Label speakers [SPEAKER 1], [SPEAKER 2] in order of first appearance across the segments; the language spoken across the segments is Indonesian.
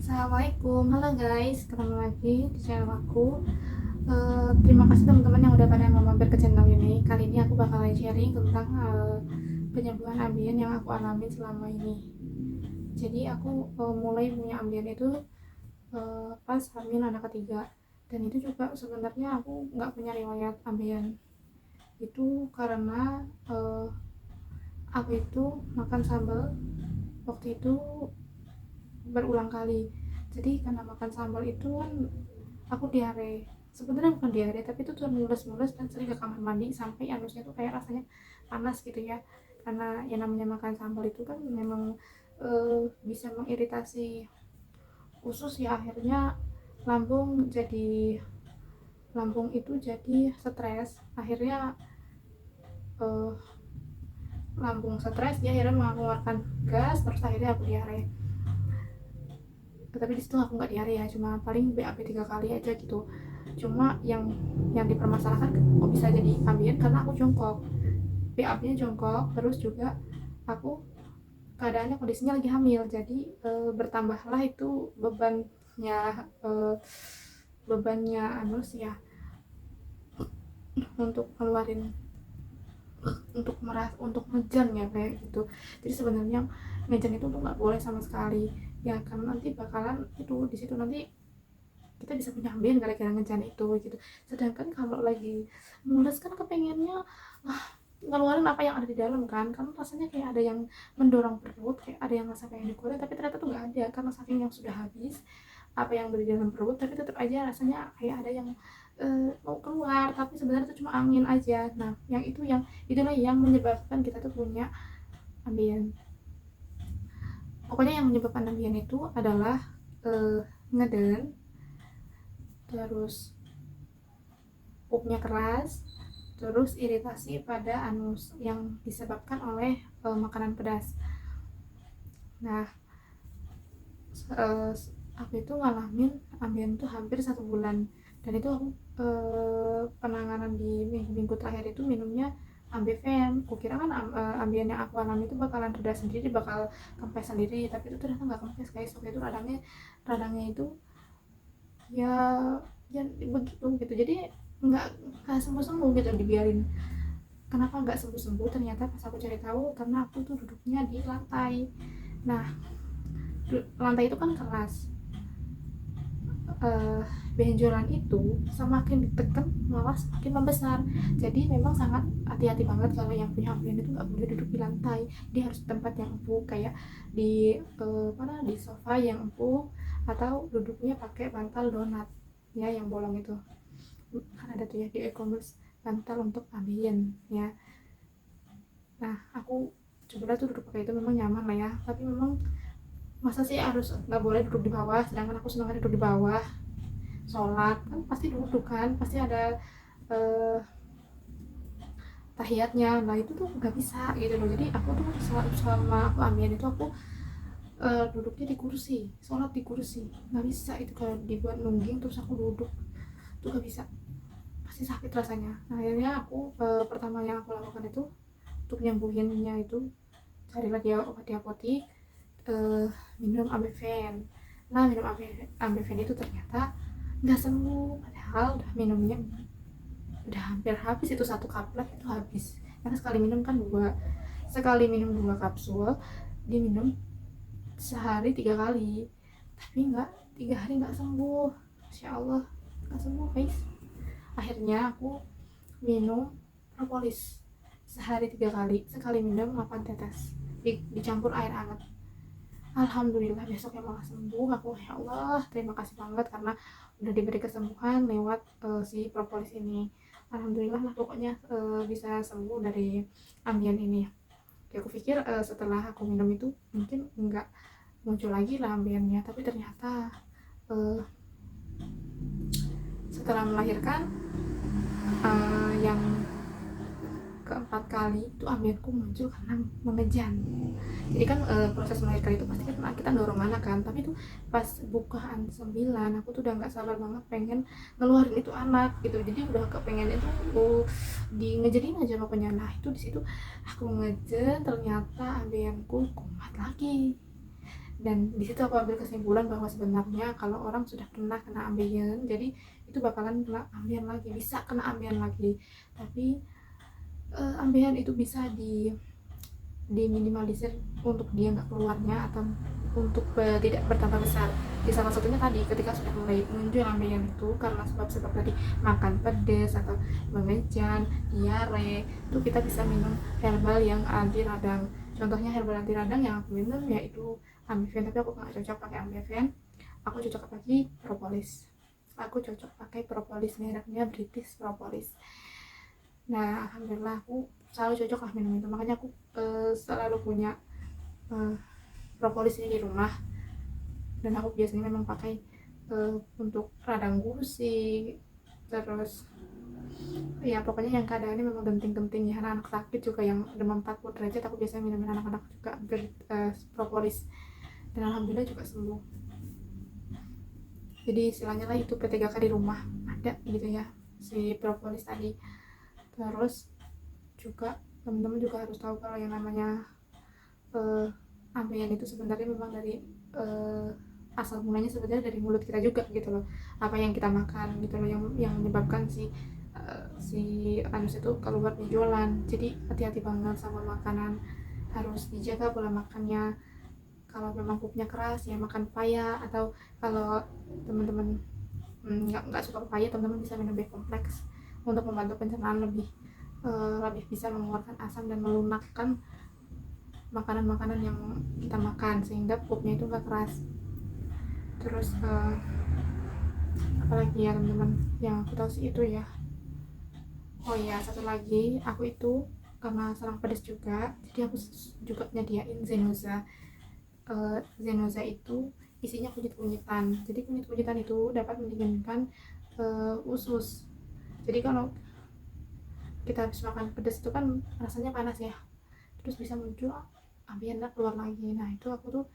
[SPEAKER 1] Assalamualaikum, halo guys, ketemu lagi di channel aku. Terima kasih teman-teman yang udah pada mau mampir ke channel ini. Kali ini aku bakalan sharing tentang penyembuhan ambien yang aku alami selama ini. Jadi aku mulai punya ambien itu pas hamil anak ketiga, dan itu juga sebenarnya aku nggak punya riwayat ambien. Itu karena aku itu makan sambal waktu itu berulang kali. Jadi karena makan sambal itu kan aku diare. Sebenarnya bukan diare, tapi itu tuh mules-mules dan sering ke kamar mandi sampai anusnya tuh kayak rasanya panas gitu ya. Karena yang namanya makan sambal itu kan memang bisa mengiritasi usus ya, akhirnya lambung jadi lambung itu jadi stres. Akhirnya eh, lambung stres, dia akhirnya mengeluarkan gas, terus akhirnya aku diare. Tapi di situ aku nggak diare ya, cuma paling BAB 3 kali aja gitu. Cuma yang dipermasalahkan kok bisa jadi ambien karena aku jongkok, BAB-nya jongkok, terus juga aku keadaannya kondisinya lagi hamil, jadi bertambahlah itu bebannya anus ya, untuk keluarin, untuk ngejan ya kayak gitu. Jadi sebenarnya ngejan itu tuh nggak boleh sama sekali ya, karena nanti bakalan itu di situ nanti kita bisa punya ambien gara-gara ngejan itu gitu. Sedangkan kalau lagi mules kan kepengennya ngeluarin apa yang ada di dalam kan rasanya kayak ada yang mendorong perut, kayak ada yang rasa pengen digoreng, tapi ternyata tuh nggak ada karena saking yang sudah habis apa yang ada di dalam perut. Tapi tetap aja rasanya kayak ada yang mau keluar, tapi sebenarnya itu cuma angin aja. Nah yang itulah yang menyebabkan kita tuh punya ambien. Pokoknya yang menyebabkan ambien itu adalah ngeden, terus pupnya keras, terus iritasi pada anus yang disebabkan oleh makanan pedas. Nah, aku itu ngalamin ambien tuh hampir 1 bulan, dan itu aku penanganan di minggu-minggu terakhir itu minumnya Ambien. Kukira kan ambien yang aku alami itu bakalan reda sendiri, bakal kempes sendiri, tapi itu ternyata nggak kempes guys. Waktu itu radangnya itu ya ya begitu gitu, jadi nggak sembuh sembuh gitu, dibiarin. Kenapa nggak sembuh sembuh? Ternyata pas aku cari tahu karena aku tuh duduknya di lantai. Nah, lantai itu kan keras, benjolan itu semakin ditekan malah semakin membesar. Jadi memang sangat hati-hati banget kalau yang punya ambien itu nggak boleh duduk di lantai, dia harus di tempat yang empuk, kayak di mana, di sofa yang empuk, atau duduknya pakai bantal donat ya yang bolong itu, kan ada tuh ya di e-commerce bantal untuk ambien ya. Nah aku coba tuh duduk pakai itu, memang nyaman lah ya, tapi memang masa sih harus nggak boleh duduk di bawah, sedangkan aku senang duduk di bawah. Sholat kan pasti duduk kan, pasti ada eh, tahiyatnya. Nah itu tuh nggak bisa gitu loh. Jadi aku tuh selama aku ambien itu aku duduknya di kursi, sholat di kursi, nggak bisa itu kalau dibuat nungging terus aku duduk tuh nggak bisa, pasti sakit rasanya. Nah akhirnya aku pertama yang aku lakukan itu untuk nyembuhinnya itu carilah dia obat di apotik, minum Ambien. Nah minum Ambien itu ternyata nggak sembuh, padahal udah minumnya udah hampir habis, itu 1 kaplet itu habis, karena sekali minum 2 kapsul, diminum sehari 3 kali, tapi nggak 3 hari nggak sembuh. Masya Allah, nggak sembuh guys. Akhirnya aku minum propolis sehari 3 kali, sekali minum 8 tetes dicampur air hangat. Alhamdulillah besoknya malah sembuh. Aku ya Allah terima kasih banget karena udah diberi kesembuhan lewat si propolis ini. Alhamdulillah lah pokoknya bisa sembuh dari ambien ini. Oke, aku pikir setelah aku minum itu mungkin nggak muncul lagi lah ambiennya, tapi ternyata setelah melahirkan yang keempat kali itu ambienku muncul karena mengejan. Jadi kan proses melahirkan itu pasti kan kita dorong anak kan, tapi itu pas bukaan 9 aku tuh udah nggak sabar banget pengen ngeluarin itu anak gitu. Jadi udah kepengen itu di ngejenin aja pokoknya. Nah itu di situ aku ngejen, ternyata ambienku kumat lagi. Dan di situ aku ambil kesimpulan bahwa sebenarnya kalau orang sudah pernah kena ambeien, jadi itu bakalan kena ambeien lagi, bisa kena ambeien lagi. Tapi ambeien itu bisa diminimalisir untuk dia nggak keluarnya atau untuk tidak bertambah besar. Di salah satunya tadi ketika sudah mulai muncul ambeien itu karena sebab-sebab tadi makan pedas atau mengejan, diare, itu kita bisa minum herbal yang anti radang. Contohnya herbal anti radang yang aku minum yaitu Ambeven, tapi aku nggak cocok pakai Ambeven. Aku cocok pakai propolis. Aku cocok pakai propolis, mereknya British Propolis. Nah, alhamdulillah aku selalu cocok lah minum itu. Makanya aku selalu punya propolis ini di rumah. Dan aku biasanya memang pakai untuk radang gusi, terus ya pokoknya yang keadaannya memang genting-genting ya, anak-anak sakit juga yang demam 40 derajat aku biasanya minumin anak-anak juga propolis, dan alhamdulillah juga sembuh. Jadi istilahnya lah itu P3K di rumah ada gitu ya, si propolis tadi. Terus juga teman-teman juga harus tahu kalau yang namanya ambeien itu sebenarnya memang dari asal mulanya sebenarnya dari mulut kita juga gitu loh, apa yang kita makan gitu loh yang menyebabkan si anus itu keluar benjolan. Jadi hati-hati banget sama makanan, harus dijaga pola makannya. Kalau memang pupnya keras ya makan pepaya, atau kalau teman-teman nggak suka pepaya, teman-teman bisa minum B kompleks untuk membantu pencernaan lebih bisa mengeluarkan asam dan melunakkan makanan-makanan yang kita makan sehingga pupnya itu nggak keras. Terus apalagi ya teman-teman yang aku tahu sih itu ya. Oh iya, satu lagi, aku itu karena serang pedas juga, jadi aku juga nyediain Zenoza. Zenoza itu isinya kunyit-kunyitan. Jadi kunyit-kunyitan itu dapat mendinginkan usus. Jadi kalau kita habis makan pedas itu kan rasanya panas ya, terus bisa muncul ambeien keluar lagi. Nah itu aku tuh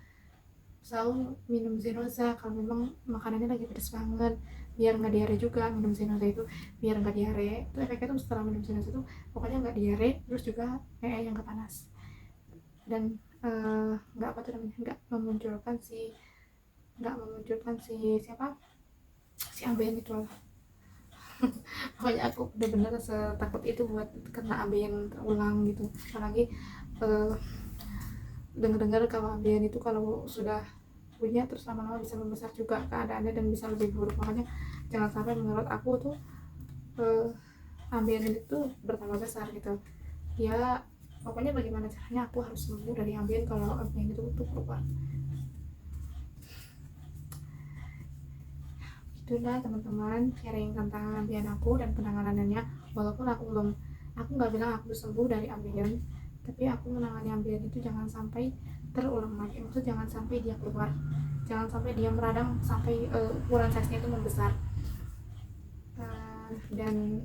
[SPEAKER 1] selalu minum Zenoza kalau memang makanannya lagi pedas banget, biar nggak diare juga. Minum Zenoza itu biar nggak diare, itu efeknya tuh setelah minum Zenoza itu pokoknya nggak diare, terus juga yang nggak panas, dan nggak apa tuh namanya, nggak memunculkan si siapa, si ambeien itu lah. Pokoknya aku bener-bener setakut itu buat kena ambeien terulang gitu. Apalagi dengar-dengar kalau ambeien itu kalau sudah punya terus lama-lama bisa membesar juga keadaannya dan bisa lebih buruk. Makanya jangan sampai menurut aku tuh ambeien itu bertambah besar gitu ya. Pokoknya bagaimana caranya aku harus sembuh dari ambeien kalau ambeien itu tuh keluar. Itulah teman-teman sharing tentang ambeien aku dan penanganannya. Walaupun aku nggak bilang aku sembuh dari ambeien, tapi aku menangani ambeien itu jangan sampai terulang lagi. Maksud jangan sampai dia keluar, jangan sampai dia meradang sampai ukuran size-nya itu membesar. Dan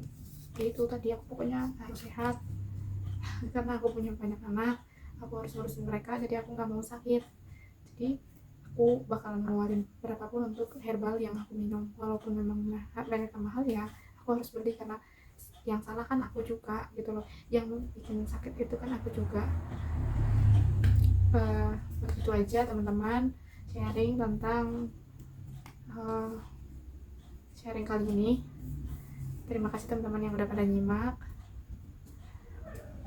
[SPEAKER 1] itu tadi aku pokoknya harus sehat karena aku punya banyak anak, aku harus ngurusin mereka, jadi aku nggak mau sakit. Jadi aku bakalan ngeluarin berapapun untuk herbal yang aku minum, walaupun memang mereka mahal ya aku harus beli, karena yang salah kan aku juga gitu loh, yang bikin sakit itu kan aku juga. Begitu aja teman-teman sharing tentang sharing kali ini. Terima kasih teman-teman yang udah pada nyimak.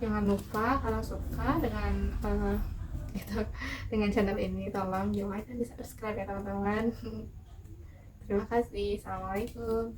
[SPEAKER 1] Jangan lupa kalau suka dengan dengan channel ini tolong di like dan di subscribe ya teman-teman. Terima kasih. Assalamualaikum.